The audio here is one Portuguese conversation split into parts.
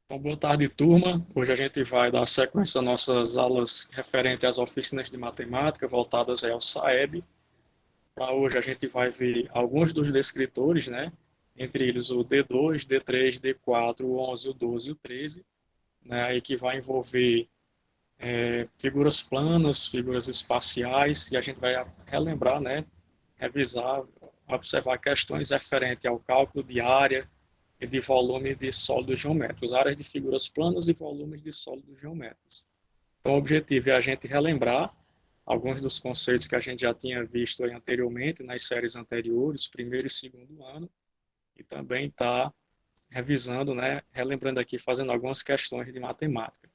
Então, boa tarde, turma. Hoje a gente vai dar sequência às nossas aulas referentes às oficinas de matemática voltadas aí ao SAEB. Para hoje a gente vai ver alguns dos descritores, né? Entre eles o D2, D3, D4, o 11, o 12 e o 13, né? Aí que vai envolver figuras planas, figuras espaciais, e a gente vai relembrar, né? Revisar, observar questões referentes ao cálculo de área, e de volume de sólidos geométricos, áreas de figuras planas e volumes de sólidos geométricos. Então, o objetivo é a gente relembrar alguns dos conceitos que a gente já tinha visto anteriormente nas séries anteriores, primeiro e segundo ano, e também está revisando, né, relembrando aqui, fazendo algumas questões de matemática.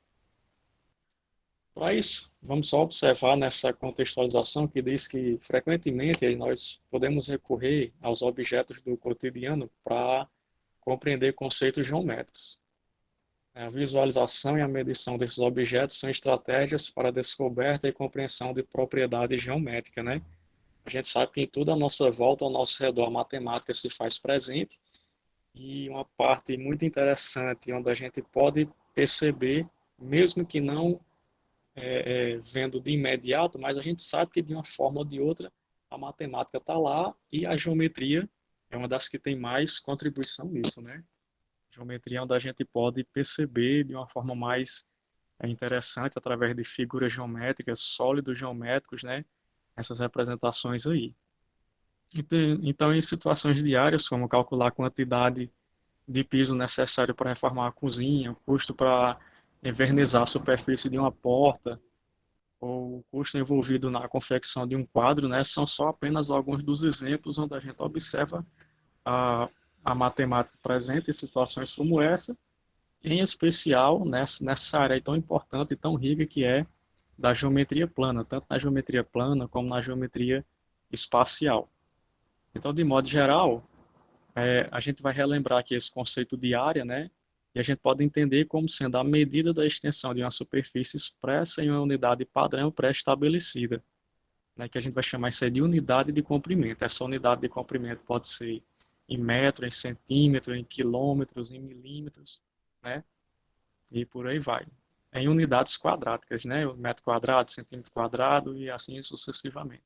Para isso, vamos só observar nessa contextualização que diz que frequentemente nós podemos recorrer aos objetos do cotidiano para compreender conceitos geométricos. A visualização e a medição desses objetos são estratégias para a descoberta e compreensão de propriedades geométricas, né? A gente sabe que em toda a nossa volta, ao nosso redor, a matemática se faz presente e uma parte muito interessante onde a gente pode perceber, mesmo que não vendo de imediato, mas a gente sabe que de uma forma ou de outra a matemática está lá e a geometria é uma das que tem mais contribuição nisso, né? Geometria é onde a gente pode perceber de uma forma mais interessante, através de figuras geométricas, sólidos geométricos, né? Essas representações aí. Então, em situações diárias, como calcular a quantidade de piso necessário para reformar a cozinha, o custo para envernizar a superfície de uma porta, ou o custo envolvido na confecção de um quadro, né? São só apenas alguns dos exemplos onde a gente observa a, a matemática presente em situações como essa, em especial nessa área tão importante e tão rica que é da geometria plana, tanto na geometria plana como na geometria espacial. Então, de modo geral, a gente vai relembrar aqui esse conceito de área, né? E a gente pode entender como sendo a medida da extensão de uma superfície expressa em uma unidade padrão pré-estabelecida, né? Que a gente vai chamar isso aí de unidade de comprimento. Essa unidade de comprimento pode ser em metro, em centímetro, em quilômetros, em milímetros, né? E por aí vai. Em unidades quadráticas, né? O metro quadrado, centímetro quadrado e assim sucessivamente.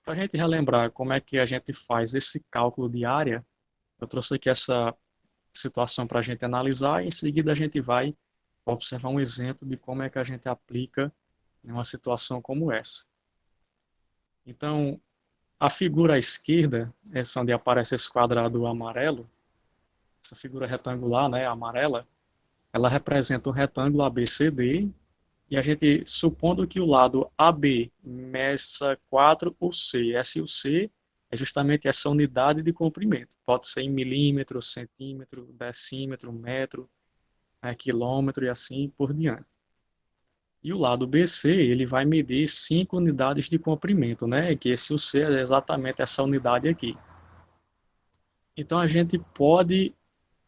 Para a gente relembrar como é que a gente faz esse cálculo de área, eu trouxe aqui essa situação para a gente analisar e em seguida a gente vai observar um exemplo de como é que a gente aplica em uma situação como essa. Então, a figura à esquerda, essa onde aparece esse quadrado amarelo, essa figura retangular, né, amarela, ela representa o retângulo ABCD. E a gente, supondo que o lado AB meça 4 o C, S e o C é justamente essa unidade de comprimento. Pode ser em milímetro, centímetro, decímetro, metro, quilômetro e assim por diante. E o lado BC, ele vai medir 5 unidades de comprimento, né? Que esse o C é exatamente essa unidade aqui. Então a gente pode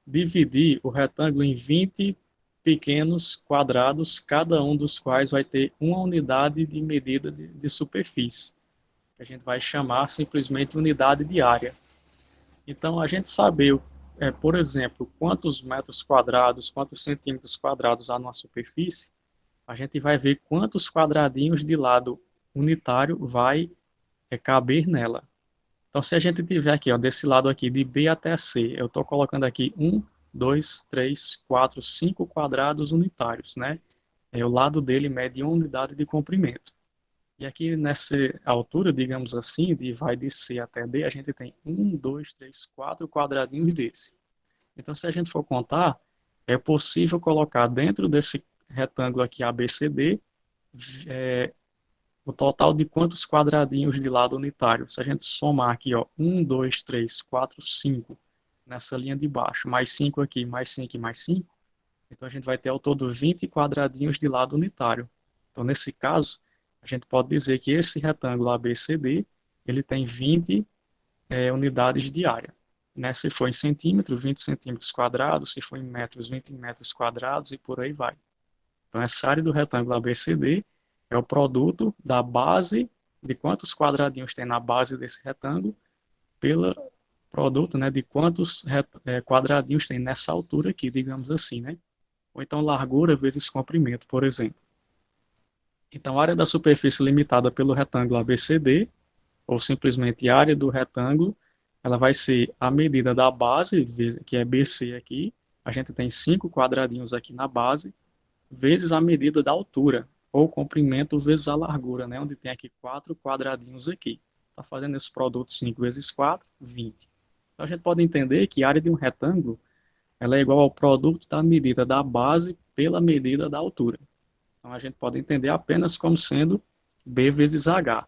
dividir o retângulo em 20 pequenos quadrados, cada um dos quais vai ter uma unidade de medida de superfície, que a gente vai chamar simplesmente unidade de área. Então, a gente saber, por exemplo, quantos metros quadrados, quantos centímetros quadrados há numa superfície, a gente vai ver quantos quadradinhos de lado unitário vai caber nela. Então, se a gente tiver aqui, ó, desse lado aqui, de B até C, eu estou colocando aqui 1, 2, 3, 4, 5 quadrados unitários, né? O lado dele mede uma unidade de comprimento. E aqui nessa altura, digamos assim, vai de C até D, a gente tem 1, 2, 3, 4 quadradinhos desse. Então, se a gente for contar, é possível colocar dentro desse retângulo aqui ABCD é, o total de quantos quadradinhos de lado unitário. Se a gente somar aqui, ó, 1, 2, 3, 4, 5 nessa linha de baixo, mais 5 aqui, mais 5 e mais 5, então a gente vai ter ao todo 20 quadradinhos de lado unitário. Então, nesse caso, a gente pode dizer que esse retângulo ABCD, ele tem 20 unidades de área. Né? Se for em centímetros, 20 centímetros quadrados, se for em metros, 20 metros quadrados e por aí vai. Então, essa área do retângulo ABCD é o produto da base, de quantos quadradinhos tem na base desse retângulo, pela produto, né, de quantos quadradinhos tem nessa altura aqui, digamos assim, né? Ou então largura vezes comprimento, por exemplo. Então, a área da superfície limitada pelo retângulo ABCD, ou simplesmente a área do retângulo, ela vai ser a medida da base, que é BC aqui, a gente tem 5 quadradinhos aqui na base, vezes a medida da altura, ou comprimento vezes a largura, né, onde tem aqui 4 quadradinhos aqui. Está fazendo esse produto 5 vezes 4, 20. Então, a gente pode entender que a área de um retângulo ela é igual ao produto da medida da base pela medida da altura. Então, a gente pode entender apenas como sendo B vezes H.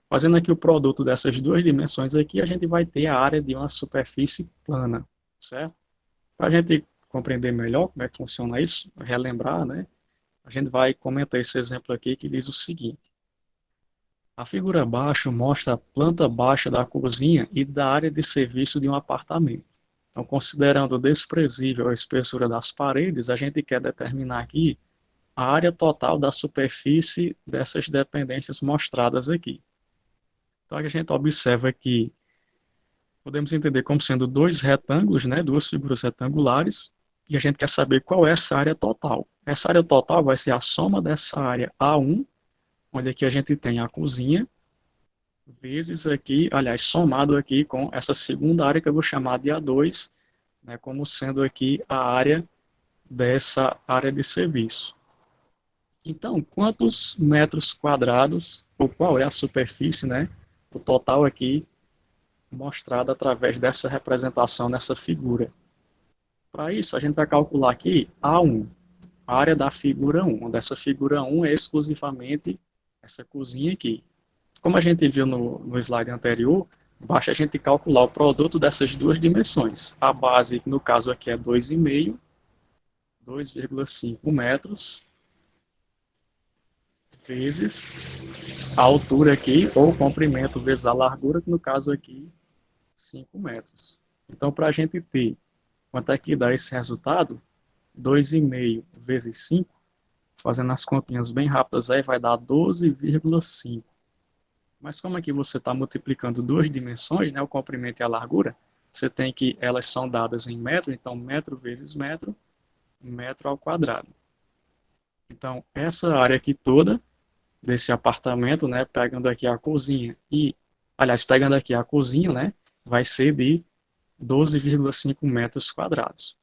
Fazendo aqui o produto dessas duas dimensões aqui, a gente vai ter a área de uma superfície plana, certo? Para a gente compreender melhor como é que funciona isso, relembrar, né? A gente vai comentar esse exemplo aqui que diz o seguinte. A figura abaixo mostra a planta baixa da cozinha e da área de serviço de um apartamento. Então, considerando desprezível a espessura das paredes, a gente quer determinar aqui a área total da superfície dessas dependências mostradas aqui. Então, a gente observa que podemos entender como sendo dois retângulos, né, duas figuras retangulares, e a gente quer saber qual é essa área total. Essa área total vai ser a soma dessa área A1, onde aqui a gente tem a cozinha, vezes aqui, aliás, somado aqui com essa segunda área que eu vou chamar de A2, né, como sendo aqui a área dessa área de serviço. Então, quantos metros quadrados, ou qual é a superfície, né, o total aqui mostrado através dessa representação nessa figura. Para isso, a gente vai calcular aqui A1, a área da figura 1, onde essa figura 1 é exclusivamente essa cozinha aqui. Como a gente viu no slide anterior, basta a gente calcular o produto dessas duas dimensões. A base, no caso aqui, é 2,5, 2,5 metros, vezes a altura aqui, ou o comprimento vezes a largura, que no caso aqui, 5 metros. Então, para a gente ter quanto é que dá esse resultado, 2,5 vezes 5, fazendo as continhas bem rápidas aí, vai dar 12,5. Mas como aqui você está multiplicando duas dimensões, né, o comprimento e a largura, você tem que elas são dadas em metro, então metro vezes metro, metro ao quadrado. Então, essa área aqui toda desse apartamento, né, pegando aqui a cozinha e, aliás, pegando aqui a cozinha, né, vai ser de 12,5 metros quadrados.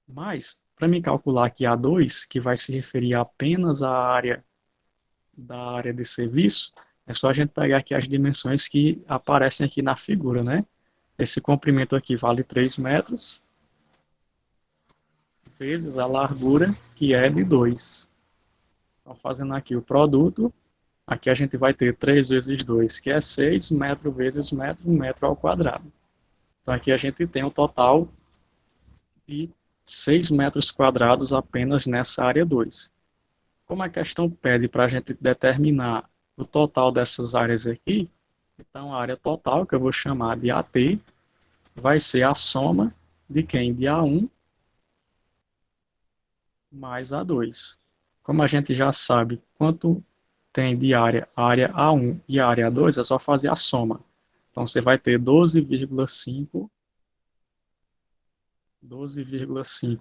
Mas, para me calcular aqui A2, que vai se referir apenas à área da área de serviço, é só a gente pegar aqui as dimensões que aparecem aqui na figura, né? Esse comprimento aqui vale 3 metros, vezes a largura, que é de 2. Então, fazendo aqui o produto, aqui a gente vai ter 3 vezes 2, que é 6, metro vezes metro, metro ao quadrado. Então, aqui a gente tem um total de 6 metros quadrados apenas nessa área 2. Como a questão pede para a gente determinar o total dessas áreas aqui, então a área total, que eu vou chamar de AT, vai ser a soma de quem? De A1 mais A2. Como a gente já sabe quanto tem de área a área A1 e a área A2, é só fazer a soma. Então você vai ter 12,5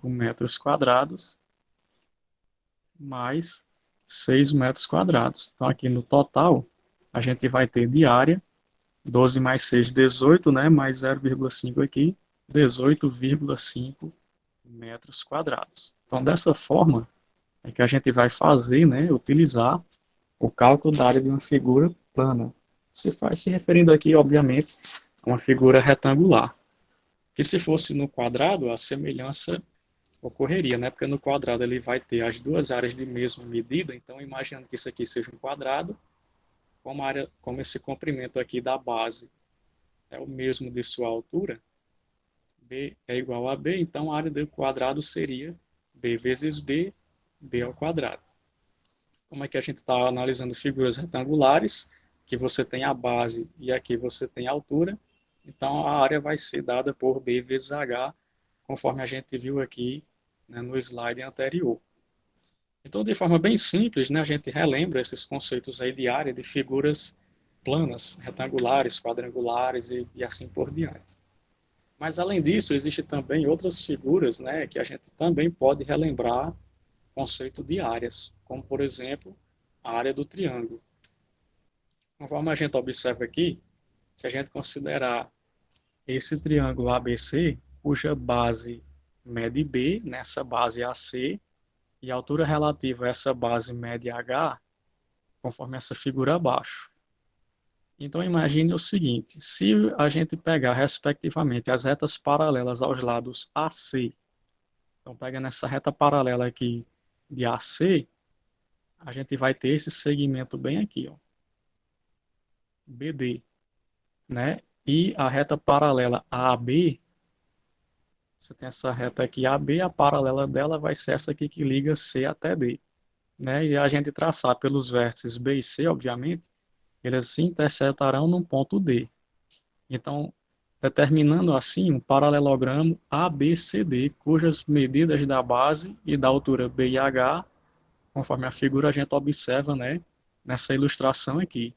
metros quadrados mais 6 metros quadrados. Então aqui no total, a gente vai ter de área 12 mais 6, 18, né? Mais 0,5 aqui, 18,5 metros quadrados. Então, dessa forma, é que a gente vai fazer, né? Utilizar o cálculo da área de uma figura plana. Se faz se referindo aqui, obviamente, a uma figura retangular. Que se fosse no quadrado, a semelhança ocorreria, né? Porque no quadrado ele vai ter as duas áreas de mesma medida, então imaginando que isso aqui seja um quadrado, como esse comprimento aqui da base é o mesmo de sua altura, B é igual a B, então a área do quadrado seria B vezes B, B ao quadrado. Como é que a gente está analisando figuras retangulares, que você tem a base e aqui você tem a altura, então a área vai ser dada por B vezes H, conforme a gente viu aqui, né, no slide anterior. Então, de forma bem simples, né, a gente relembra esses conceitos aí de área de figuras planas, retangulares, quadrangulares e assim por diante. Mas, além disso, existem também outras figuras, né, que a gente também pode relembrar o conceito de áreas, como, por exemplo, a área do triângulo. Conforme a gente observa aqui, se a gente considerar esse triângulo ABC, cuja base mede B, nessa base AC, e a altura relativa a essa base mede H, conforme essa figura abaixo. Então, imagine o seguinte, se a gente pegar, respectivamente, as retas paralelas aos lados AC, então, pegando essa reta paralela aqui de AC, a gente vai ter esse segmento bem aqui, ó, BD, né? E a reta paralela AB, você tem essa reta aqui AB, a paralela dela vai ser essa aqui que liga C até D, né? E a gente traçar pelos vértices B e C, obviamente, eles se intersetarão num ponto D. Então, determinando assim um paralelogramo ABCD, cujas medidas da base e da altura B e H, conforme a figura a gente observa, né, nessa ilustração aqui.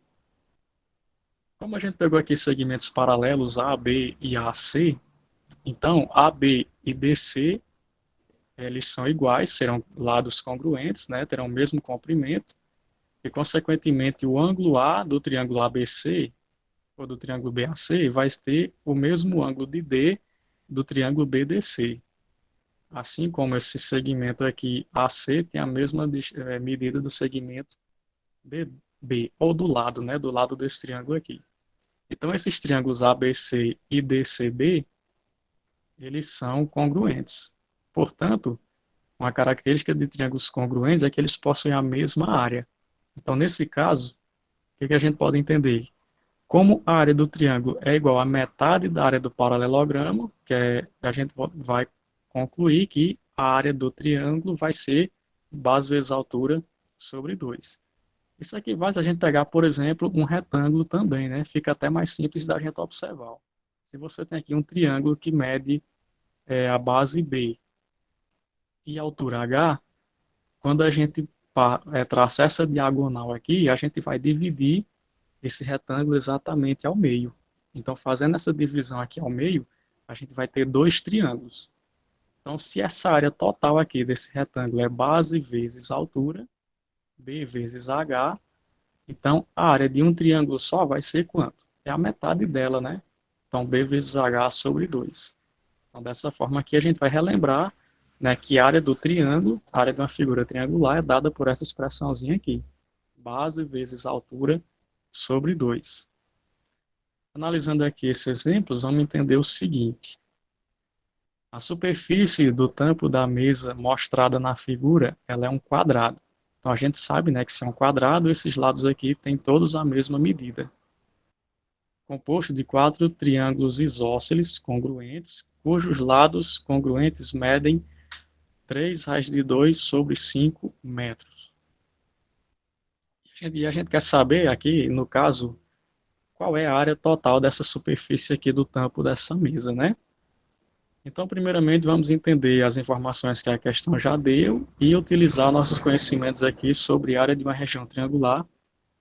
Como a gente pegou aqui segmentos paralelos A, B e AC, então AB e BC eles são iguais, serão lados congruentes, né, terão o mesmo comprimento, e consequentemente o ângulo A do triângulo ABC ou do triângulo BAC vai ter o mesmo ângulo de D do triângulo BDC. Assim como esse segmento aqui AC tem a mesma medida do segmento BB, ou do lado, né, do lado desse triângulo aqui. Então, esses triângulos ABC e DCB, eles são congruentes. Portanto, uma característica de triângulos congruentes é que eles possuem a mesma área. Então, nesse caso, o que a gente pode entender? Como a área do triângulo é igual à metade da área do paralelogramo, a gente vai concluir que a área do triângulo vai ser base vezes altura sobre 2. Isso aqui vai se a gente pegar, por exemplo, um retângulo também, né? Fica até mais simples da gente observar. Se você tem aqui um triângulo que mede a base B e a altura H, quando a gente traça essa diagonal aqui, a gente vai dividir esse retângulo exatamente ao meio. Então, fazendo essa divisão aqui ao meio, a gente vai ter dois triângulos. Então, se essa área total aqui desse retângulo é base vezes altura, B vezes H, então a área de um triângulo só vai ser quanto? É a metade dela, né? Então, B vezes H sobre 2. Então, dessa forma aqui, a gente vai relembrar, né, que a área do triângulo, a área de uma figura triangular, é dada por essa expressãozinha aqui. Base vezes altura sobre 2. Analisando aqui esses exemplos, vamos entender o seguinte. A superfície do tampo da mesa mostrada na figura, ela é um quadrado. Então a gente sabe, né, que se é um quadrado, esses lados aqui têm todos a mesma medida. Composto de 4 triângulos isósceles congruentes, cujos lados congruentes medem 3 raiz de 2 sobre 5 metros. E a gente quer saber aqui, no caso, qual é a área total dessa superfície aqui do tampo dessa mesa, né? Então, primeiramente, vamos entender as informações que a questão já deu e utilizar nossos conhecimentos aqui sobre a área de uma região triangular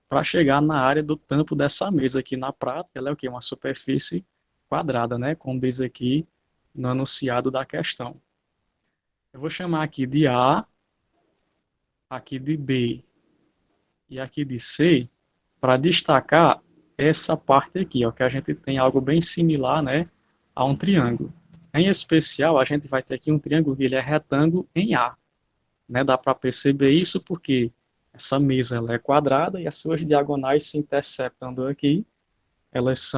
para chegar na área do tampo dessa mesa aqui na prática. Ela é o quê? Uma superfície quadrada, né? Como diz aqui no enunciado da questão. Eu vou chamar aqui de A, aqui de B e aqui de C para destacar essa parte aqui, ó, que a gente tem algo bem similar, né, a um triângulo. Em especial, a gente vai ter aqui um triângulo que ele é retângulo em A. Né? Dá para perceber isso porque essa mesa ela é quadrada e as suas diagonais se interceptando aqui, elas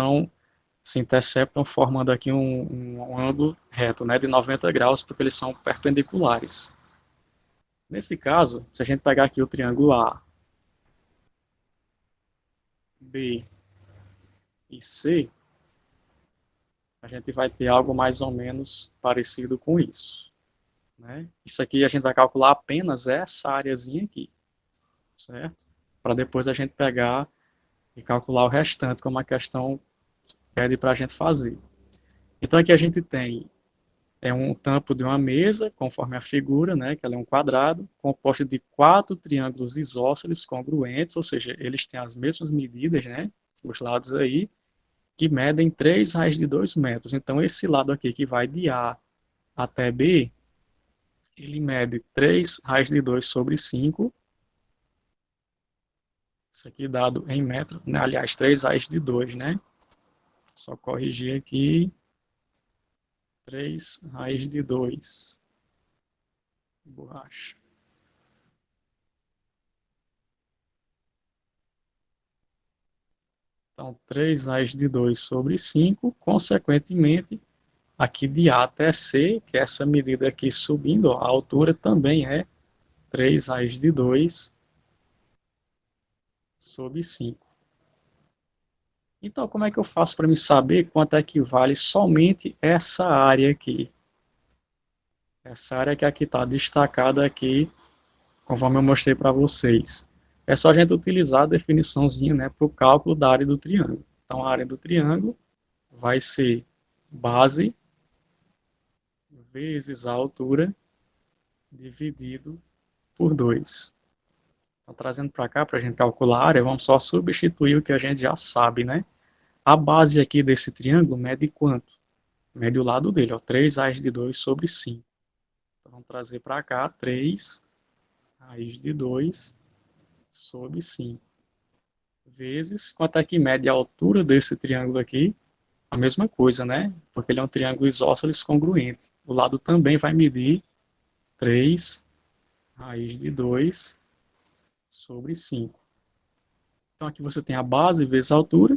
se interceptam formando aqui um ângulo reto, né, de 90 graus, porque eles são perpendiculares. Nesse caso, se a gente pegar aqui o triângulo A, B e C, a gente vai ter algo mais ou menos parecido com isso. Né? Isso aqui a gente vai calcular apenas essa áreazinha aqui, certo? Para depois a gente pegar e calcular o restante, como a questão pede para a gente fazer. Então aqui a gente tem um tampo de uma mesa, conforme a figura, né, que ela é um quadrado, composto de 4 triângulos isósceles congruentes, ou seja, eles têm as mesmas medidas, né, os lados aí, que medem 3 raios de 2 metros. Então, esse lado aqui que vai de A até B, ele mede 3 raios de 2 sobre 5. Isso aqui dado em metro, né? Aliás, 3 raios de 2, né? Só corrigir aqui. 3 raios de 2. Borracha. Então, 3 raios de 2 sobre 5, consequentemente, aqui de A até C, que é essa medida aqui subindo, ó, a altura também é 3 raios de 2 sobre 5. Então, como é que eu faço para me saber quanto é que vale somente essa área aqui? Essa área que aqui está destacada aqui, conforme eu mostrei para vocês. É só a gente utilizar a definiçãozinha, né, para o cálculo da área do triângulo. Então, a área do triângulo vai ser base vezes a altura dividido por 2. Então, trazendo para cá, para a gente calcular a área, vamos só substituir o que a gente já sabe, né? A base aqui desse triângulo mede quanto? Mede o lado dele, ó, 3 raiz de 2 sobre 5. Então, vamos trazer para cá 3 raiz de 2 sobre 5. Vezes, quanto é que mede a altura desse triângulo aqui? A mesma coisa, né? Porque ele é um triângulo isósceles congruente. O lado também vai medir 3 raiz de 2 sobre 5. Então, aqui você tem a base vezes a altura,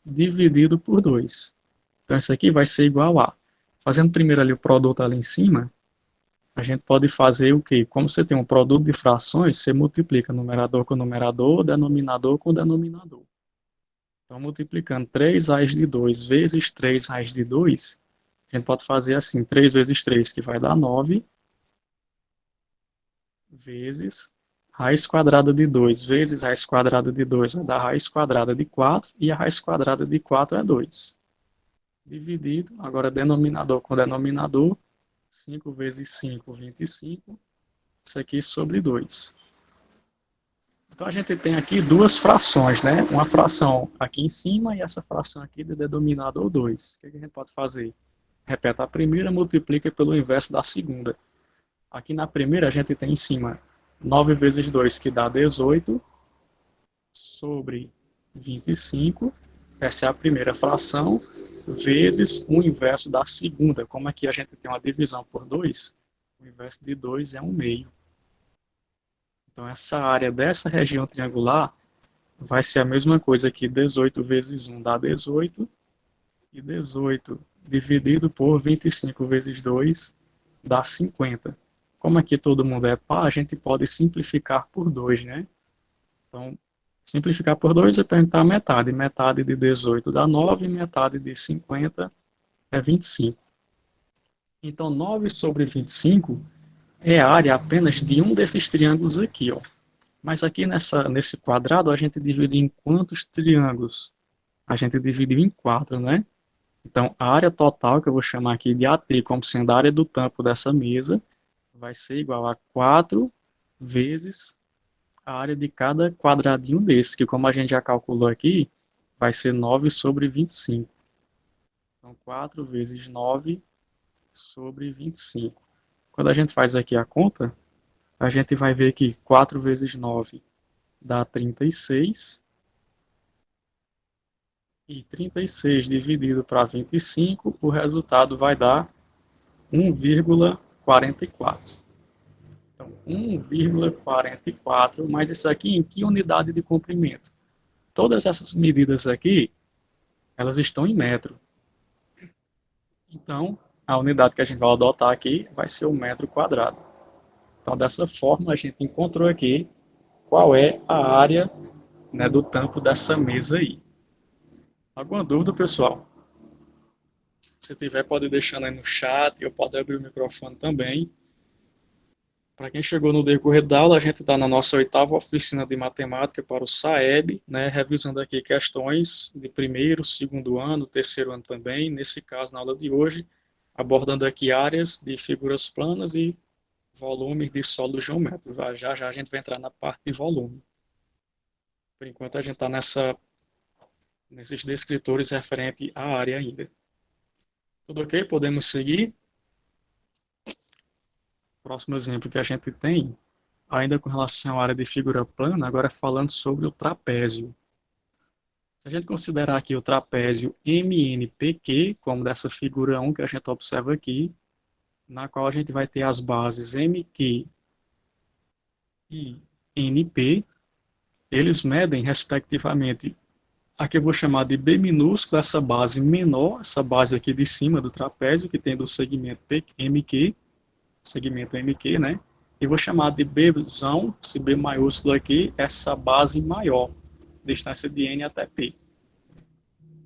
dividido por 2. Então, isso aqui vai ser igual a... Fazendo primeiro ali o produto ali em cima, a gente pode fazer o quê? Como você tem um produto de frações, você multiplica numerador com numerador, denominador com denominador. Então, multiplicando 3 raiz de 2 vezes 3 raiz de 2, a gente pode fazer assim, 3 vezes 3, que vai dar 9, vezes raiz quadrada de 2 vezes raiz quadrada de 2 vai dar raiz quadrada de 4, e a raiz quadrada de 4 é 2. Dividido, agora denominador com denominador, 5 vezes 5, 25, isso aqui sobre 2. Então a gente tem aqui duas frações, né? Uma fração aqui em cima e essa fração aqui de denominador 2. O que a gente pode fazer? Repete a primeira, multiplica pelo inverso da segunda. Aqui na primeira a gente tem em cima 9 vezes 2, que dá 18, sobre 25. Essa é a primeira fração, vezes o inverso da segunda. Como aqui a gente tem uma divisão por 2, o inverso de 2 é 1 meio. Então essa área dessa região triangular vai ser a mesma coisa aqui, 18 vezes 1 dá 18, e 18 dividido por 25 vezes 2 dá 50. Como aqui todo mundo é par, a gente pode simplificar por 2, né? Então, simplificar por 2 é perguntar a metade. Metade de 18 dá 9, metade de 50 é 25. Então, 9 sobre 25 é a área apenas de um desses triângulos aqui, ó. Mas aqui nesse quadrado a gente divide em quantos triângulos? A gente divide em 4, né? Então, a área total, que eu vou chamar aqui de AT, como sendo a área do tampo dessa mesa, vai ser igual a 4 vezes a área de cada quadradinho desse, que como a gente já calculou aqui, vai ser 9 sobre 25. Então, 4 vezes 9 sobre 25. Quando a gente faz aqui a conta, a gente vai ver que 4 vezes 9 dá 36. E 36 dividido para 25, o resultado vai dar 1,44. Então, 1,44, mas isso aqui em que unidade de comprimento? Todas essas medidas aqui, elas estão em metro. Então, a unidade que a gente vai adotar aqui vai ser o metro quadrado. Então, dessa forma, a gente encontrou aqui qual é a área, né, do tampo dessa mesa aí. Alguma dúvida, pessoal? Se tiver, pode ir deixando aí no chat, eu posso abrir o microfone também. Para quem chegou no decorrer da aula, a gente está na nossa oitava oficina de matemática para o SAEB, né, revisando aqui questões de primeiro, segundo ano, terceiro ano também, nesse caso, na aula de hoje, abordando aqui áreas de figuras planas e volumes de sólidos geométricos. Já já a gente vai entrar na parte de volume. Por enquanto, a gente está nesses descritores referente à área ainda. Tudo ok? Podemos seguir? Próximo exemplo que a gente tem, ainda com relação à área de figura plana, agora falando sobre o trapézio. Se a gente considerar aqui o trapézio MNPQ, como dessa figura 1 que a gente observa aqui, na qual a gente vai ter as bases MQ e NP, eles medem, respectivamente, a que eu vou chamar de B minúsculo, essa base menor, essa base aqui de cima do trapézio, que tem do segmento MQ, segmento MQ, né? E vou chamar de Bzão, esse B maiúsculo aqui, essa base maior, distância de N até P.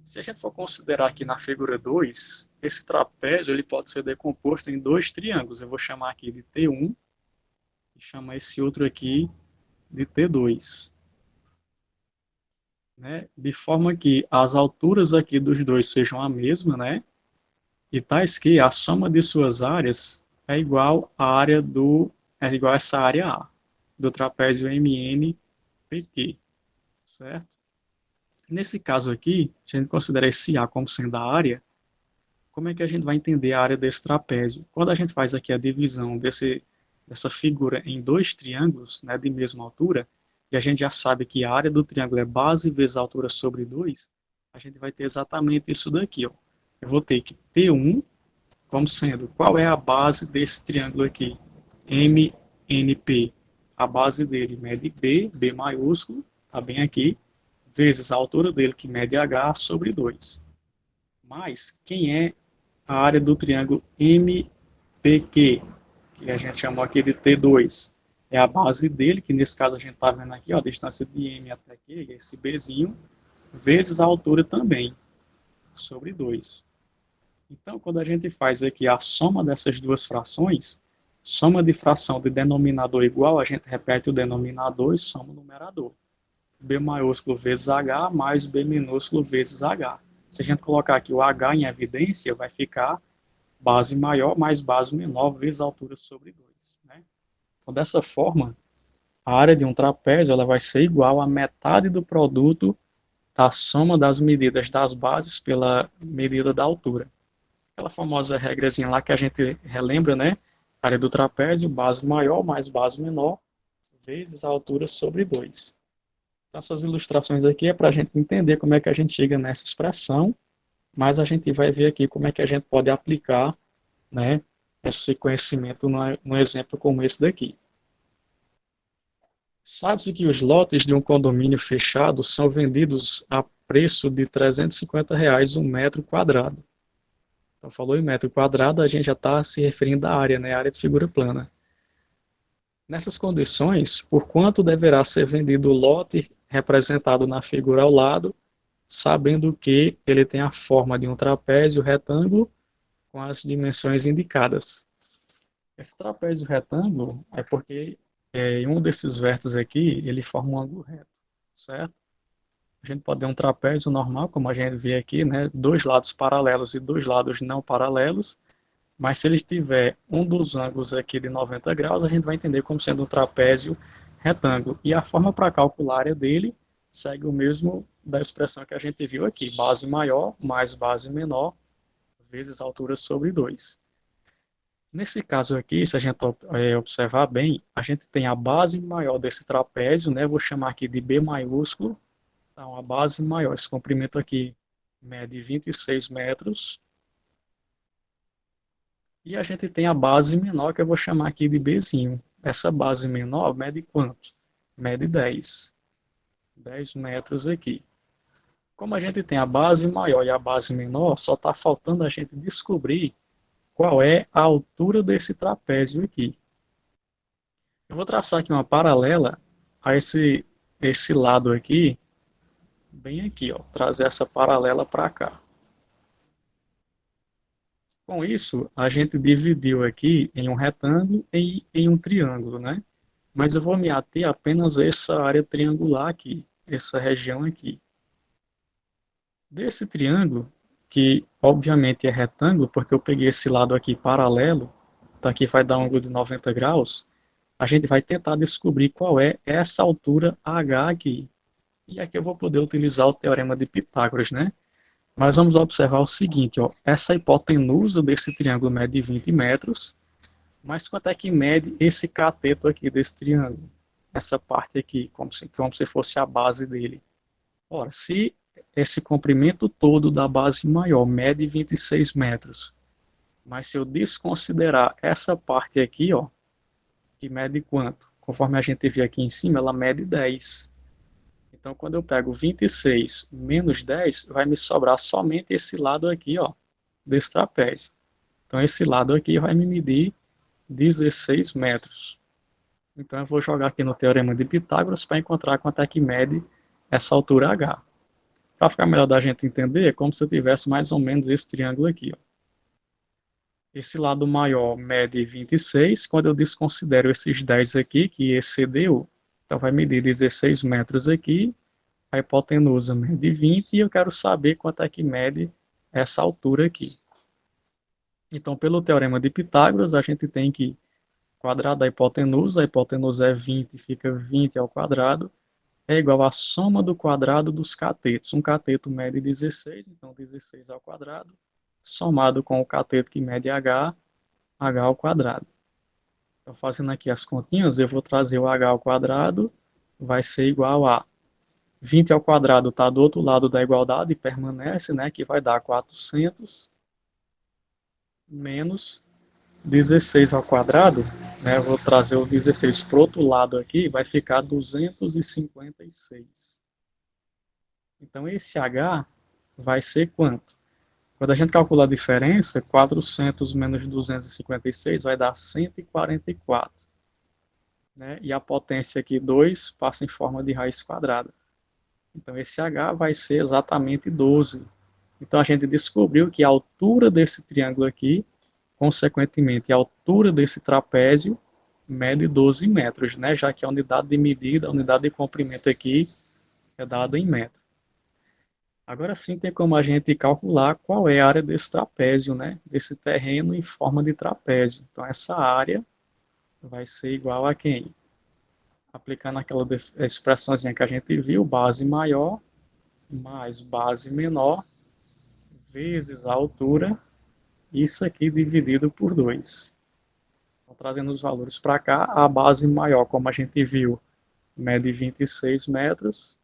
Se a gente for considerar aqui na figura 2, esse trapézio ele pode ser decomposto em dois triângulos. Eu vou chamar aqui de T1 e chamar esse outro aqui de T2. Né? De forma que as alturas aqui dos dois sejam a mesma, né? E tais que a soma de suas áreas é igual a essa área A do trapézio MNPQ, certo? Nesse caso aqui, se a gente considerar esse A como sendo a área, como é que a gente vai entender a área desse trapézio? Quando a gente faz aqui a divisão dessa figura em dois triângulos, né, de mesma altura, e a gente já sabe que a área do triângulo é base vezes a altura sobre 2, a gente vai ter exatamente isso daqui. Ó. Eu vou ter que P1 como sendo, qual é a base desse triângulo aqui? MNP. A base dele mede B maiúsculo, está bem aqui, vezes a altura dele, que mede H, sobre 2. Mas, quem é a área do triângulo MPQ, que a gente chamou aqui de T2? É a base dele, que nesse caso a gente está vendo aqui, ó, a distância de M até Q, esse Bzinho, vezes a altura também, sobre 2. Então, quando a gente faz aqui a soma dessas duas frações, soma de fração de denominador igual, a gente repete o denominador e soma o numerador. B maiúsculo vezes H mais B minúsculo vezes H. Se a gente colocar aqui o H em evidência, vai ficar base maior mais base menor vezes a altura sobre 2. Né? Então, dessa forma, a área de um trapézio ela vai ser igual a metade do produto da soma das medidas das bases pela medida da altura. Aquela famosa regrazinha lá que a gente relembra, né? Área do trapézio, base maior mais base menor, vezes a altura sobre 2. Então, essas ilustrações aqui é para a gente entender como é que a gente chega nessa expressão, mas a gente vai ver aqui como é que a gente pode aplicar, né, esse conhecimento num exemplo como esse daqui. Sabe-se que os lotes de um condomínio fechado são vendidos a preço de R$ 350 um metro quadrado. Então, falou em metro quadrado, a gente já está se referindo à área, né, área de figura plana. Nessas condições, por quanto deverá ser vendido o lote representado na figura ao lado, sabendo que ele tem a forma de um trapézio retângulo com as dimensões indicadas. Esse trapézio retângulo é porque em um desses vértices aqui, ele forma um ângulo reto, certo? A gente pode ter um trapézio normal, como a gente vê aqui, né? Dois lados paralelos e dois lados não paralelos, mas se ele tiver um dos ângulos aqui de 90 graus, a gente vai entender como sendo um trapézio retângulo. E a forma para calcular a área dele segue o mesmo da expressão que a gente viu aqui, base maior mais base menor, vezes altura sobre 2. Nesse caso aqui, se a gente observar bem, a gente tem a base maior desse trapézio, né? Vou chamar aqui de B maiúsculo. Então, a base maior, esse comprimento aqui mede 26 metros. E a gente tem a base menor, que eu vou chamar aqui de Bzinho. Essa base menor mede quanto? Mede 10. 10 metros aqui. Como a gente tem a base maior e a base menor, só está faltando a gente descobrir qual é a altura desse trapézio aqui. Eu vou traçar aqui uma paralela a esse lado aqui, bem aqui, ó, trazer essa paralela para cá. Com isso, a gente dividiu aqui em um retângulo e em um triângulo, né? Mas eu vou me ater apenas a essa área triangular aqui, essa região aqui. Desse triângulo, que obviamente é retângulo, porque eu peguei esse lado aqui paralelo, tá aqui vai dar um ângulo de 90 graus, a gente vai tentar descobrir qual é essa altura H aqui. E aqui eu vou poder utilizar o teorema de Pitágoras, né? Mas vamos observar o seguinte, ó, essa hipotenusa desse triângulo mede 20 metros, mas quanto é que mede esse cateto aqui desse triângulo? Essa parte aqui, como se fosse a base dele. Ora, se esse comprimento todo da base maior mede 26 metros, mas se eu desconsiderar essa parte aqui, ó, que mede quanto? Conforme a gente viu aqui em cima, ela mede 10. Então, quando eu pego 26 menos 10, vai me sobrar somente esse lado aqui, ó, desse trapézio. Então, esse lado aqui vai me medir 16 metros. Então, eu vou jogar aqui no Teorema de Pitágoras para encontrar quanto é que mede essa altura H. Para ficar melhor da gente entender, é como se eu tivesse mais ou menos esse triângulo aqui, ó. Esse lado maior mede 26, quando eu desconsidero esses 10 aqui, que excedeu, então vai medir 16 metros aqui, a hipotenusa mede 20, e eu quero saber quanto é que mede essa altura aqui. Então, pelo teorema de Pitágoras, a gente tem que quadrado da hipotenusa, a hipotenusa é 20, fica 20 ao quadrado, é igual à soma do quadrado dos catetos. Um cateto mede 16, então 16 ao quadrado, somado com o cateto que mede h, h ao quadrado. Então, fazendo aqui as continhas, eu vou trazer o h ao quadrado, vai ser igual a 20 ao quadrado está do outro lado da igualdade e permanece, né, que vai dar 400 menos 16 ao quadrado, né, eu vou trazer o 16 para o outro lado aqui, vai ficar 256. Então, esse h vai ser quanto? Quando a gente calcula a diferença, 400 menos 256 vai dar 144. Né? E a potência aqui, 2, passa em forma de raiz quadrada. Então, esse h vai ser exatamente 12. Então, a gente descobriu que a altura desse triângulo aqui, consequentemente, a altura desse trapézio, mede 12 metros, né? Já que a unidade de medida, a unidade de comprimento aqui, é dada em metros. Agora sim tem como a gente calcular qual é a área desse trapézio, né? Desse terreno em forma de trapézio. Então, essa área vai ser igual a quem? Aplicando aquela expressãozinha que a gente viu, base maior mais base menor vezes a altura, isso aqui dividido por 2. Então, trazendo os valores para cá, a base maior, como a gente viu, mede 26 metros,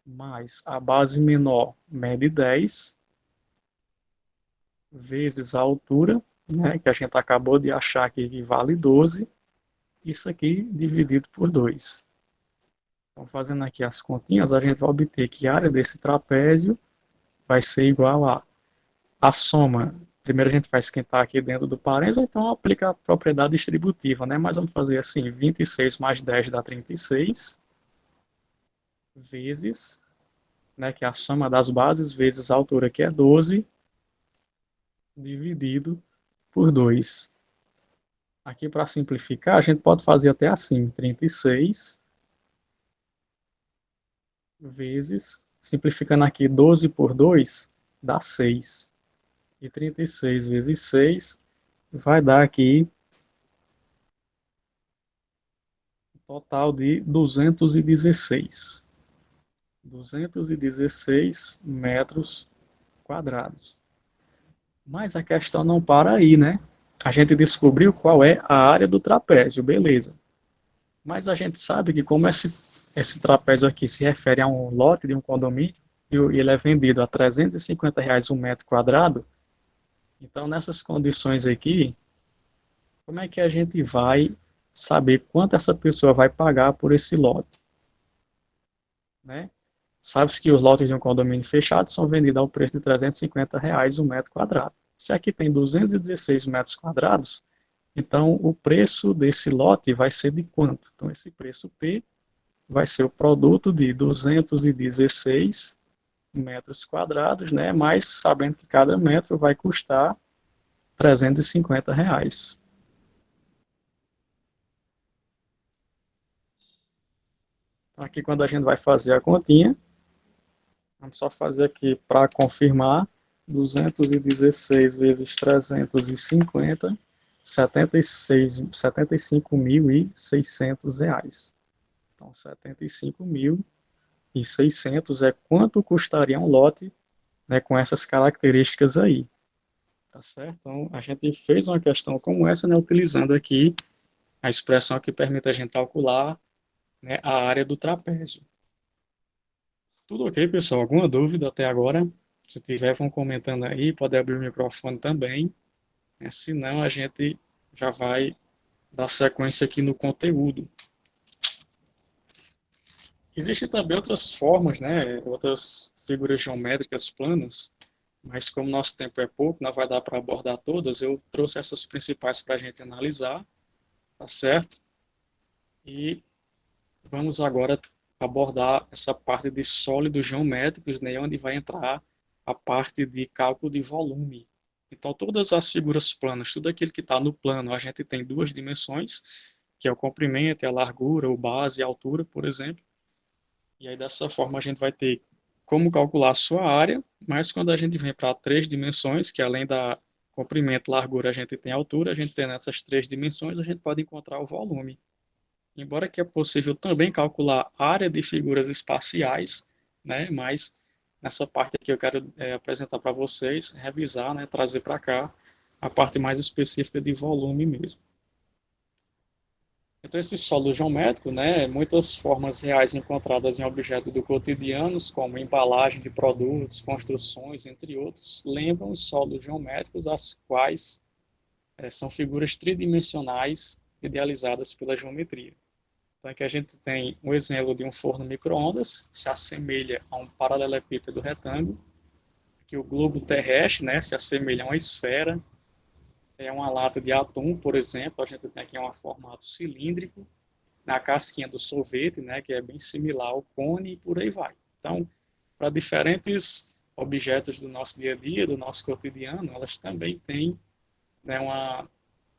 mais a base menor mede 10, vezes a altura, né, que a gente acabou de achar aqui que vale 12, isso aqui dividido por 2. Então, fazendo aqui as continhas, a gente vai obter que a área desse trapézio vai ser igual a soma. Primeiro a gente vai esquentar aqui dentro do parênteses, ou então aplica a propriedade distributiva, né? Mas vamos fazer assim, 26 mais 10 dá 36, vezes, né, que é a soma das bases, vezes a altura, que é 12, dividido por 2. Aqui, para simplificar, a gente pode fazer até assim, 36 vezes, simplificando aqui 12 por 2, dá 6. E 36 vezes 6 vai dar aqui um total de 216. 216 metros quadrados. Mas a questão não para aí, né? A gente descobriu qual é a área do trapézio, beleza. Mas a gente sabe que como esse trapézio aqui se refere a um lote de um condomínio, e ele é vendido a R$ 350 um metro quadrado, então nessas condições aqui, como é que a gente vai saber quanto essa pessoa vai pagar por esse lote? Né? Sabe-se que os lotes de um condomínio fechado são vendidos ao preço de R$ 350 um metro quadrado. Se aqui tem 216 metros quadrados, então o preço desse lote vai ser de quanto? Então esse preço P vai ser o produto de 216 metros quadrados, né? Mas sabendo que cada metro vai custar R$ 350. Aqui quando a gente vai fazer a continha, vamos só fazer aqui para confirmar, 216 vezes 350, 75.600 reais. Então, 75.600 e 600 é quanto custaria um lote, né, com essas características aí. Tá certo? Então, a gente fez uma questão como essa, né, utilizando aqui a expressão que permite a gente calcular, né, a área do trapézio. Tudo ok, pessoal? Alguma dúvida até agora? Se tiver, vão comentando aí, pode abrir o microfone também, né? Senão, a gente já vai dar sequência aqui no conteúdo. Existem também outras formas, né, outras figuras geométricas planas, mas como nosso tempo é pouco, não vai dar para abordar todas, eu trouxe essas principais para a gente analisar, tá certo? E vamos agora abordar essa parte de sólidos geométricos, né, onde vai entrar a parte de cálculo de volume. Então, todas as figuras planas, tudo aquilo que está no plano, a gente tem duas dimensões, que é o comprimento, a largura, o base e a altura, por exemplo. E aí, dessa forma, a gente vai ter como calcular a sua área, mas quando a gente vem para três dimensões, que além da comprimento, largura, a gente tem altura, a gente tem nessas três dimensões, a gente pode encontrar o volume. Embora que é possível também calcular a área de figuras espaciais, né, mas nessa parte aqui eu quero apresentar para vocês, revisar, né, trazer para cá a parte mais específica de volume mesmo. Então, esse solo geométrico, né, muitas formas reais encontradas em objetos do cotidiano, como embalagem de produtos, construções, entre outros, lembram os solos geométricos, as quais são figuras tridimensionais idealizadas pela geometria. Então, aqui a gente tem um exemplo de um forno micro-ondas, se assemelha a um paralelepípedo retângulo, que o globo terrestre, né, se assemelha a uma esfera, é uma lata de atum, por exemplo, a gente tem aqui um formato cilíndrico, na casquinha do sorvete, né, que é bem similar ao cone e por aí vai. Então, para diferentes objetos do nosso dia a dia, do nosso cotidiano, elas também têm, né, uma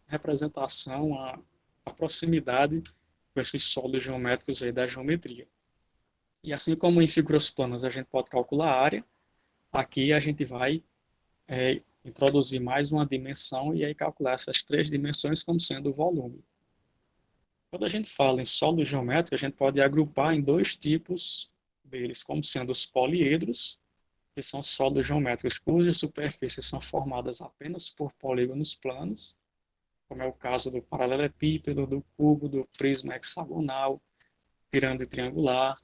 representação, a proximidade com esses sólidos geométricos aí da geometria. E assim como em figuras planas a gente pode calcular a área, aqui a gente vai introduzir mais uma dimensão e aí calcular essas três dimensões como sendo o volume. Quando a gente fala em sólidos geométricos, a gente pode agrupar em dois tipos deles, como sendo os poliedros, que são sólidos geométricos cujas superfícies são formadas apenas por polígonos planos, como é o caso do paralelepípedo, do cubo, do prisma hexagonal, pirâmide triangular,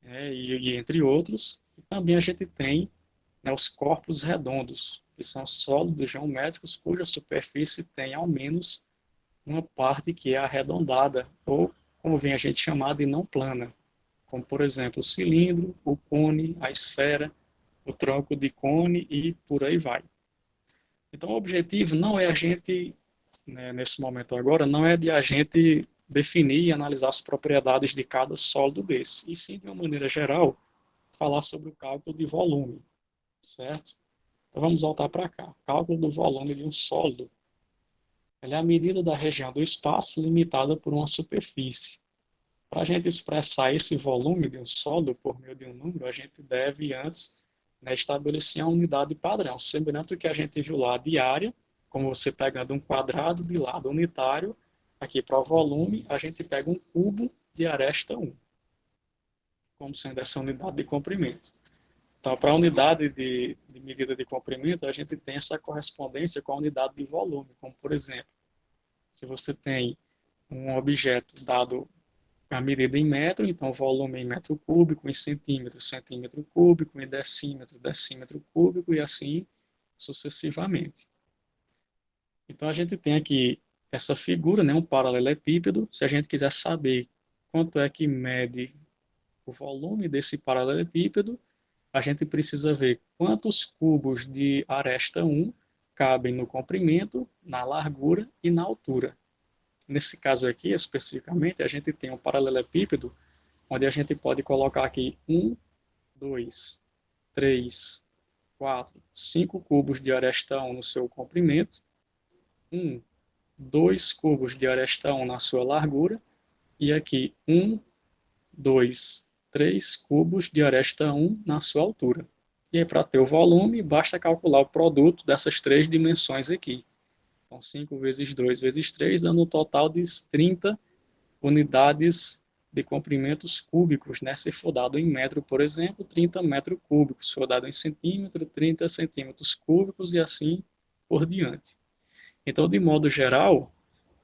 e entre outros. E também a gente tem, né, os corpos redondos, que são sólidos geométricos cuja superfície tem ao menos uma parte que é arredondada, ou como vem a gente chamar de não plana, como por exemplo o cilindro, o cone, a esfera, o tronco de cone e por aí vai. Então o objetivo não é a gente, né, nesse momento agora, não é de a gente definir e analisar as propriedades de cada sólido desse, e sim, de uma maneira geral, falar sobre o cálculo de volume, certo? Então vamos voltar para cá. Cálculo do volume de um sólido. Ela é a medida da região do espaço limitada por uma superfície. Para a gente expressar esse volume de um sólido por meio de um número, a gente deve antes, né, estabelecer a unidade padrão, semelhante ao que a gente viu lá de área, como você pegando um quadrado de lado unitário, aqui para o volume, a gente pega um cubo de aresta 1, como sendo essa unidade de comprimento. Então, para a unidade de medida de comprimento, a gente tem essa correspondência com a unidade de volume, como por exemplo, se você tem um objeto dado a medida em metro, então volume em metro cúbico, em centímetro, centímetro cúbico, em decímetro, decímetro cúbico e assim sucessivamente. Então a gente tem aqui essa figura, né, um paralelepípedo. Se a gente quiser saber quanto é que mede o volume desse paralelepípedo, a gente precisa ver quantos cubos de aresta 1 cabem no comprimento, na largura e na altura. Nesse caso aqui, especificamente, a gente tem um paralelepípedo, onde a gente pode colocar aqui 1, 2, 3, 4, 5 cubos de aresta 1 no seu comprimento, 1, 2 cubos de aresta 1 na sua largura, e aqui 1, 2, 3 cubos de aresta 1 na sua altura. E aí, para ter o volume, basta calcular o produto dessas três dimensões aqui. Então, 5 vezes 2 vezes 3, dando um total de 30 unidades de comprimentos cúbicos, né? Se for dado em metro, por exemplo, 30 metros cúbicos, se for dado em centímetro, 30 centímetros cúbicos e assim por diante. Então, de modo geral,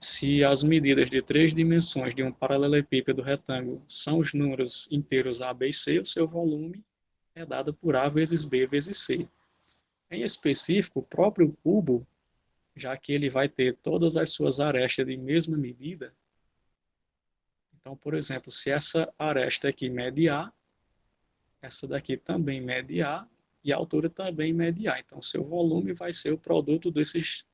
se as medidas de três dimensões de um paralelepípedo retângulo são os números inteiros A, B e C, o seu volume é dado por A vezes B vezes C. Em específico, o próprio cubo, já que ele vai ter todas as suas arestas de mesma medida, então, por exemplo, se essa aresta aqui mede A, essa daqui também mede A, e a altura também mede A. Então, seu volume vai ser o produto dessas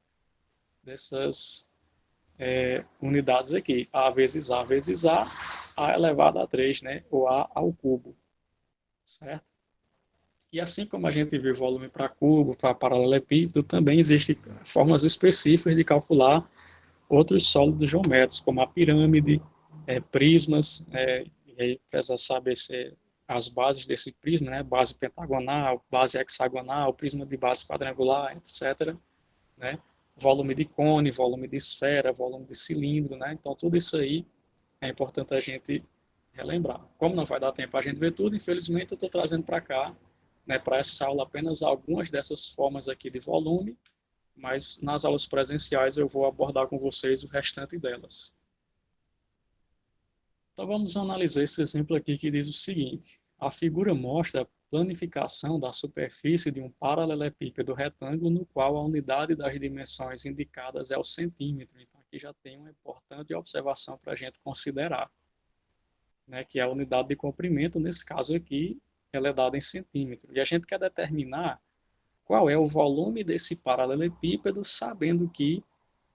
unidades aqui, A vezes A vezes A elevado a 3, né? Ou A ao cubo, certo? E assim como a gente viu volume para cubo, para paralelepípedo, também existem formas específicas de calcular outros sólidos geométricos, como a pirâmide, prismas, e aí precisa saber se as bases desse prisma, né? Base pentagonal, base hexagonal, prisma de base quadrangular, etc., né? Volume de cone, volume de esfera, volume de cilindro, né? Então, tudo isso aí é importante a gente relembrar. Como não vai dar tempo a gente ver tudo, infelizmente eu estou trazendo para cá, né, para essa aula apenas algumas dessas formas aqui de volume, mas nas aulas presenciais eu vou abordar com vocês o restante delas. Então vamos analisar esse exemplo aqui que diz o seguinte: a figura mostra a planificação da superfície de um paralelepípedo retângulo no qual a unidade das dimensões indicadas é o centímetro. Então aqui já tem uma importante observação para a gente considerar, né, que é a unidade de comprimento, nesse caso aqui, ela é dada em centímetro. E a gente quer determinar qual é o volume desse paralelepípedo, sabendo que,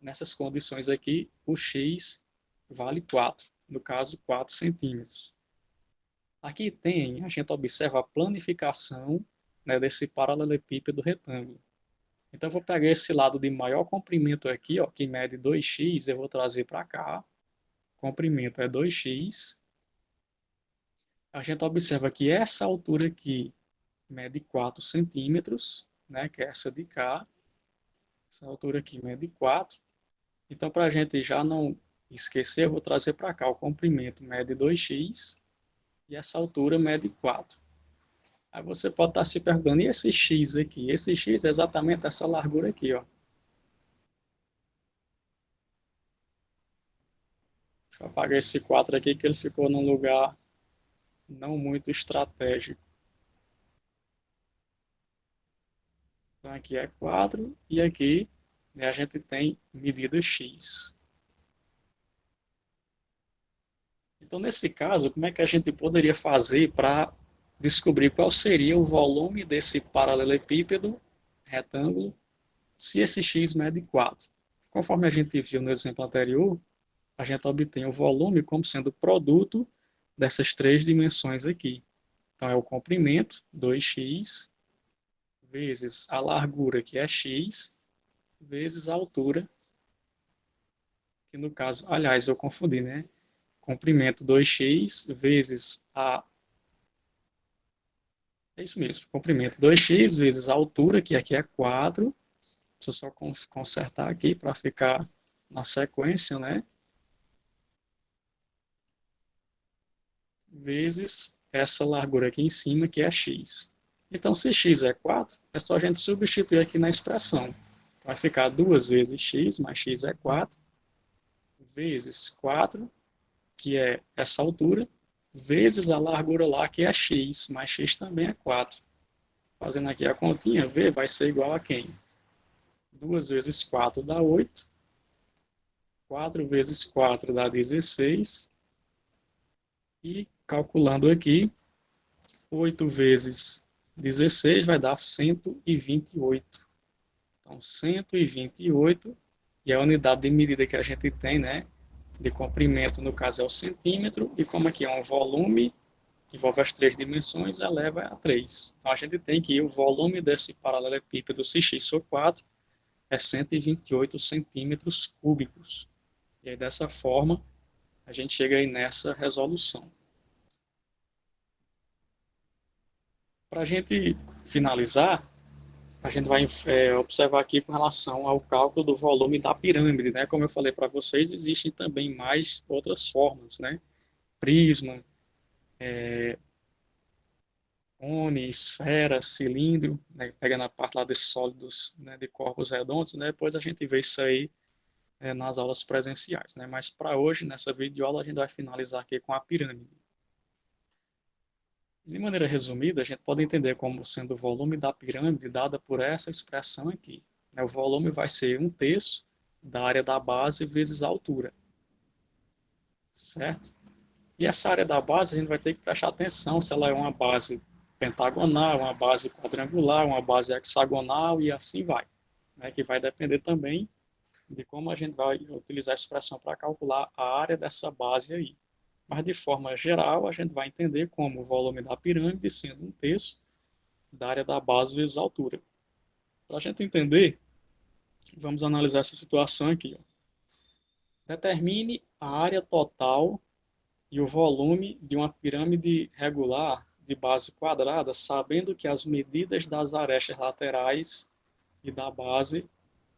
nessas condições aqui, o x vale 4, no caso, 4 centímetros. Aqui tem, a gente observa a planificação, né, desse paralelepípedo retângulo. Então, eu vou pegar esse lado de maior comprimento aqui, ó, que mede 2x, eu vou trazer para cá. Comprimento é 2x. A gente observa que essa altura aqui mede 4 centímetros, né, que é essa de cá. Essa altura aqui mede 4. Então, para a gente já não esquecer, eu vou trazer para cá. O comprimento mede 2x e essa altura mede 4. Aí você pode estar se perguntando, e esse x aqui? Esse x é exatamente essa largura aqui, ó. Deixa eu apagar esse 4 aqui, que ele ficou num lugar não muito estratégico. Então, aqui é 4 e aqui, né, a gente tem medida x. Então, nesse caso, como é que a gente poderia fazer para descobrir qual seria o volume desse paralelepípedo retângulo se esse x mede 4? Conforme a gente viu no exemplo anterior, a gente obtém o volume como sendo produto dessas três dimensões aqui. Então, é o comprimento, 2x, vezes a largura, que é x, vezes a altura, que no caso, aliás, eu confundi, né? Comprimento 2x vezes a... É isso mesmo, comprimento 2x vezes a altura, que aqui é 4. Deixa eu só consertar aqui para ficar na sequência, né? Vezes essa largura aqui em cima, que é x. Então, se x é 4, é só a gente substituir aqui na expressão. Vai ficar 2 vezes x, mais x é 4, vezes 4, que é essa altura, vezes a largura lá, que é x, mais x também é 4. Fazendo aqui a continha, v vai ser igual a quem? 2 vezes 4 dá 8. 4 vezes 4 dá 16. E calculando aqui, 8 vezes 16 vai dar 128. Então, 128, e a unidade de medida que a gente tem, né, de comprimento, no caso, é o centímetro, e como aqui é um volume, que envolve as três dimensões, eleva a 3. Então, a gente tem que o volume desse paralelepípedo, se x for 4, é 128 centímetros cúbicos. E aí, dessa forma, a gente chega aí nessa resolução. Para a gente finalizar, a gente vai observar aqui com relação ao cálculo do volume da pirâmide, né? Como eu falei para vocês, existem também mais outras formas, né? prisma, cone, esfera, cilindro, né, pega na parte lá desses sólidos, né, de corpos redondos, né, depois a gente vê isso aí nas aulas presenciais, né, mas para hoje, nessa videoaula, a gente vai finalizar aqui com a pirâmide. De maneira resumida, a gente pode entender como sendo o volume da pirâmide dada por essa expressão aqui. O volume vai ser 1/3 da área da base vezes a altura, certo? E essa área da base a gente vai ter que prestar atenção se ela é uma base pentagonal, uma base quadrangular, uma base hexagonal e assim vai. Né? Que vai depender também de como a gente vai utilizar a expressão para calcular a área dessa base aí. Mas de forma geral, a gente vai entender como o volume da pirâmide sendo 1/3 da área da base vezes a altura. Para a gente entender, vamos analisar essa situação aqui. Ó. Determine a área total e o volume de uma pirâmide regular de base quadrada, sabendo que as medidas das arestas laterais e da base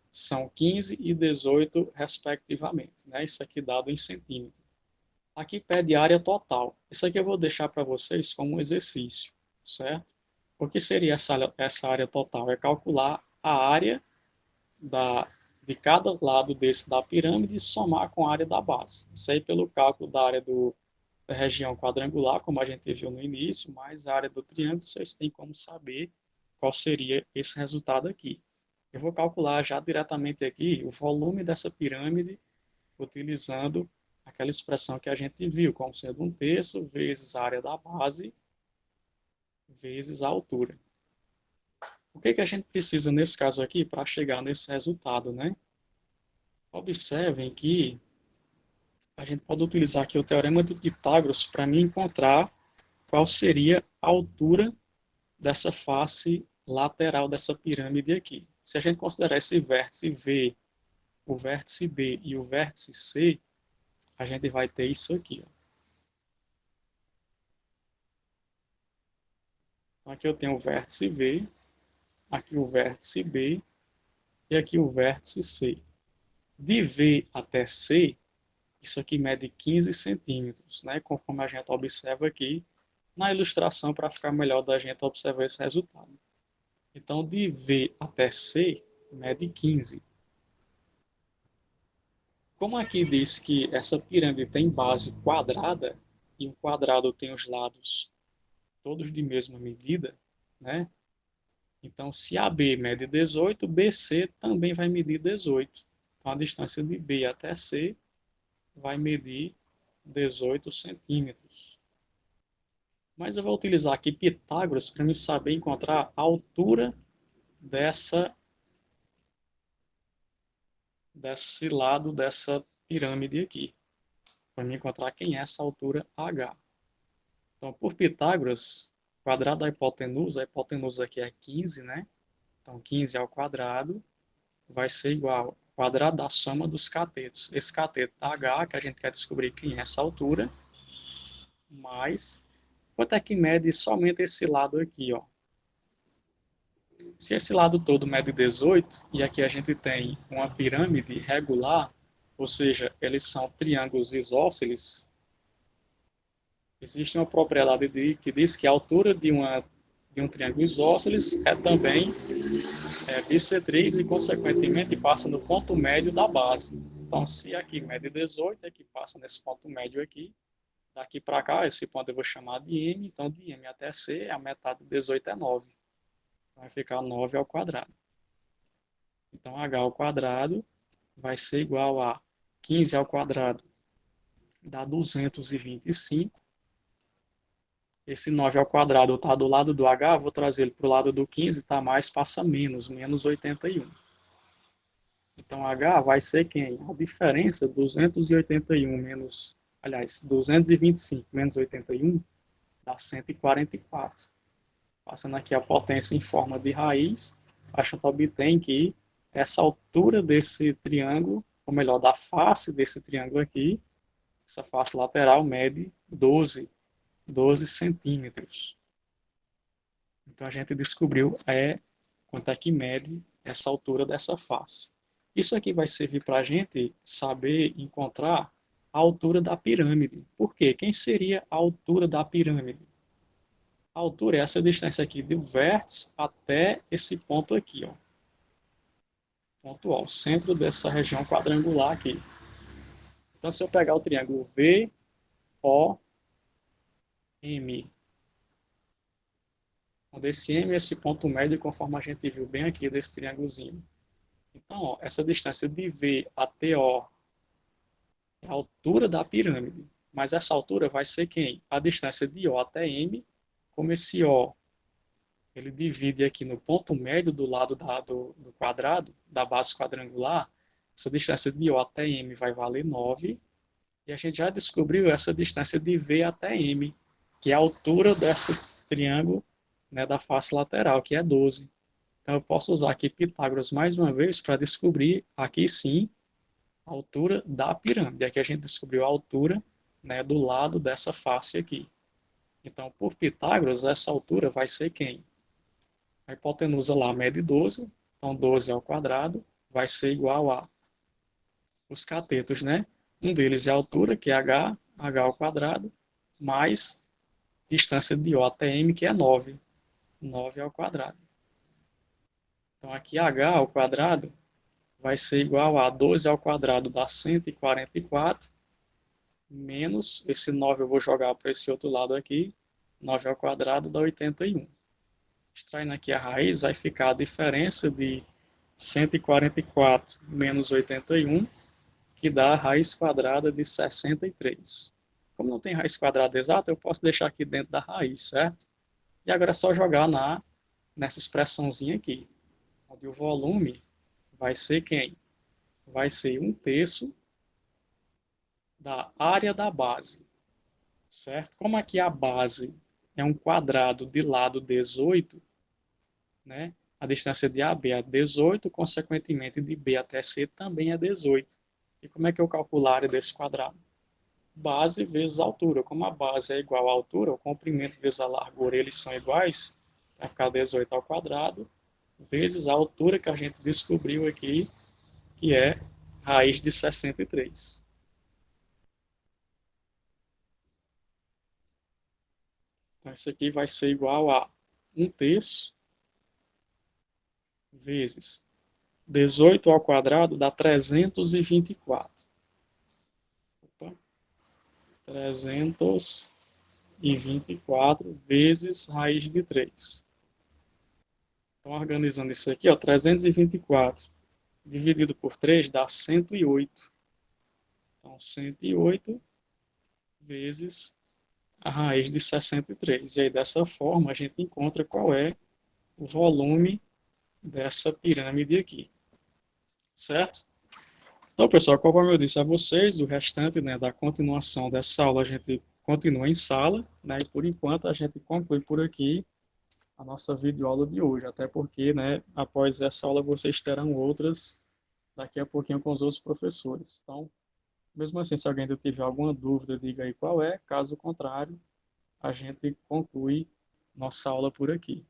são 15 e 18, respectivamente. Né? Isso aqui dado em centímetros. Aqui pede área total. Isso aqui eu vou deixar para vocês como um exercício, certo? O que seria essa área total? É calcular a área de cada lado desse da pirâmide e somar com a área da base. Isso aí pelo cálculo da área da região quadrangular, como a gente viu no início, mais a área do triângulo, vocês têm como saber qual seria esse resultado aqui. Eu vou calcular já diretamente aqui o volume dessa pirâmide utilizando aquela expressão que a gente viu, como sendo 1/3 vezes a área da base vezes a altura. O que a gente precisa nesse caso aqui para chegar nesse resultado, né? Observem que a gente pode utilizar aqui o teorema de Pitágoras para me encontrar qual seria a altura dessa face lateral dessa pirâmide aqui. Se a gente considerar esse vértice V, o vértice B e o vértice C, a gente vai ter isso aqui. Ó. Então, aqui eu tenho o vértice V, aqui o vértice B e aqui o vértice C. De V até C, isso aqui mede 15 centímetros, né? Conforme a gente observa aqui na ilustração para ficar melhor da gente observar esse resultado. Então, de V até C, mede 15. Como aqui diz que essa pirâmide tem base quadrada, e o quadrado tem os lados todos de mesma medida, né? Então, se AB mede 18, BC também vai medir 18. Então, a distância de B até C vai medir 18 centímetros. Mas eu vou utilizar aqui Pitágoras para me saber encontrar a altura desse lado dessa pirâmide aqui. Para me encontrar quem é essa altura H. Então, por Pitágoras, quadrado da hipotenusa, a hipotenusa aqui é 15, né? Então, 15 ao quadrado vai ser igual ao quadrado da soma dos catetos. Esse cateto H, que a gente quer descobrir quem é essa altura, mais quanto é que mede somente esse lado aqui, ó. Se esse lado todo mede 18, e aqui a gente tem uma pirâmide regular, ou seja, eles são triângulos isósceles, existe uma propriedade que diz que a altura de um triângulo isósceles é também bissetriz e, consequentemente, passa no ponto médio da base. Então, se aqui mede 18, aqui passa nesse ponto médio aqui, daqui para cá, esse ponto eu vou chamar de M, então de M até C, a metade de 18 é 9. Vai ficar 9 ao quadrado. Então, H ao quadrado vai ser igual a 15 ao quadrado, dá 225. Esse 9 ao quadrado está do lado do H, vou trazer ele para o lado do 15, está mais, passa menos 81. Então, H vai ser quem? A diferença, 281 menos, aliás, 225 menos 81, dá 144. Passando aqui a potência em forma de raiz, a gente obtém que essa altura desse triângulo, ou melhor, da face desse triângulo aqui, essa face lateral mede 12 centímetros. Então, a gente descobriu quanto é que mede essa altura dessa face. Isso aqui vai servir para a gente saber encontrar a altura da pirâmide. Por quê? Quem seria a altura da pirâmide? A altura é essa distância aqui do vértice até esse ponto aqui, ó. Ponto A, o centro dessa região quadrangular aqui. Então, se eu pegar o triângulo VOM, onde esse M é esse ponto médio, conforme a gente viu bem aqui desse triângulozinho. Então, ó, essa distância de V até O é a altura da pirâmide. Mas essa altura vai ser quem? A distância de O até M, como esse O ele divide aqui no ponto médio do lado do quadrado, da base quadrangular, essa distância de O até M vai valer 9, e a gente já descobriu essa distância de V até M, que é a altura desse triângulo, né, da face lateral, que é 12. Então eu posso usar aqui Pitágoras mais uma vez para descobrir aqui sim a altura da pirâmide. Aqui a gente descobriu a altura, né, do lado dessa face aqui. Então, por Pitágoras, essa altura vai ser quem? A hipotenusa lá mede 12, então 12 ao quadrado vai ser igual a os catetos, né? Um deles é a altura, que é h ao quadrado, mais distância de O até M, que é 9, 9 ao quadrado. Então aqui h ao quadrado vai ser igual a 12 ao quadrado dá 144, menos esse 9 eu vou jogar para esse outro lado aqui, 9 ao quadrado dá 81. Extraindo aqui a raiz, vai ficar a diferença de 144 menos 81, que dá a raiz quadrada de 63. Como não tem raiz quadrada exata, eu posso deixar aqui dentro da raiz, certo? E agora é só jogar nessa expressãozinha aqui, onde o volume vai ser quem? Vai ser 1/3 da área da base, certo? Como aqui a base é um quadrado de lado 18, né? A distância de AB é 18, consequentemente de B até C também é 18. E como é que eu calculo a área desse quadrado? Base vezes altura. Como a base é igual à altura, o comprimento vezes a largura, eles são iguais, vai ficar 18 ao quadrado, vezes a altura que a gente descobriu aqui, que é raiz de 63. Então, isso aqui vai ser igual a 1/3 vezes 18 ao quadrado dá 324. Opa. 324 vezes raiz de 3. Então, organizando isso aqui, ó, 324 dividido por 3 dá 108. Então, 108 vezes a raiz de 63. E aí, dessa forma, a gente encontra qual é o volume dessa pirâmide aqui. Certo? Então, pessoal, conforme eu disse a vocês, o restante, né, da continuação dessa aula a gente continua em sala, né, e por enquanto a gente conclui por aqui a nossa videoaula de hoje, até porque, né, após essa aula vocês terão outras daqui a pouquinho com os outros professores. Então, mesmo assim, se alguém ainda tiver alguma dúvida, diga aí qual é, caso contrário, a gente conclui nossa aula por aqui.